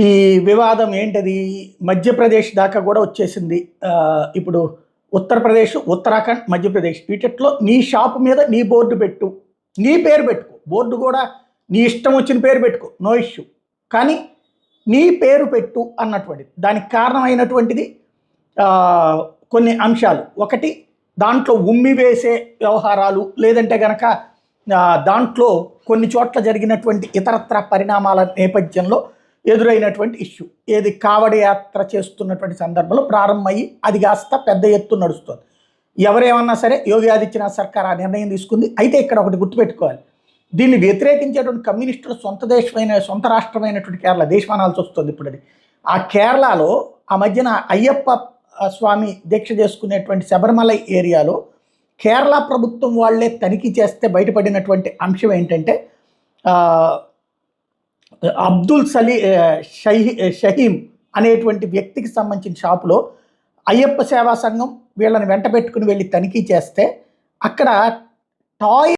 ఈ వివాదం ఏంటది మధ్యప్రదేశ్ దాకా కూడా వచ్చేసింది. ఇప్పుడు ఉత్తరప్రదేశ్, ఉత్తరాఖండ్, మధ్యప్రదేశ్ వీటిట్లో నీ షాపు మీద నీ బోర్డు పెట్టు, నీ పేరు పెట్టుకో, బోర్డు కూడా నీ ఇష్టం వచ్చిన పేరు పెట్టుకో, నో ఇష్యూ, కానీ నీ పేరు పెట్టు అన్నటువంటిది. దానికి కారణమైనటువంటిది కొన్ని అంశాలు. ఒకటి, దాంట్లో ఉమ్మి వేసే వ్యవహారాలు, లేదంటే గనక దాంట్లో కొన్ని చోట్ల జరిగినటువంటి ఇతరత్ర పరిణామాల నేపథ్యంలో ఎదురైనటువంటి ఇష్యూ. ఏది కావడి యాత్ర చేస్తున్నటువంటి సందర్భంలో ప్రారంభమయ్యి అది కాస్త పెద్ద ఎత్తు నడుస్తుంది. ఎవరేమన్నా సరే యోగి ఆదిత్యనాథ్ సర్కార్ ఆ నిర్ణయం తీసుకుంది. అయితే ఇక్కడ ఒకటి గుర్తుపెట్టుకోవాలి, దీన్ని వ్యతిరేకించేటువంటి కమ్యూనిస్టుల సొంత రాష్ట్రమైనటువంటి కేరళ దేశమానాల్సి వస్తుంది. ఇప్పుడు అది ఆ కేరళలో ఆ మధ్యన అయ్యప్ప స్వామి దీక్ష చేసుకునేటువంటి శబరిమల ఏరియాలో కేరళ ప్రభుత్వం వాళ్ళే తనిఖీ చేస్తే బయటపడినటువంటి అంశం ఏంటంటే అబ్దుల్ షహీం అనేటువంటి వ్యక్తికి సంబంధించిన షాపులో అయ్యప్ప సేవా సంఘం వీళ్ళని వెంట పెట్టుకుని వెళ్ళి తనిఖీ చేస్తే అక్కడ టాయ్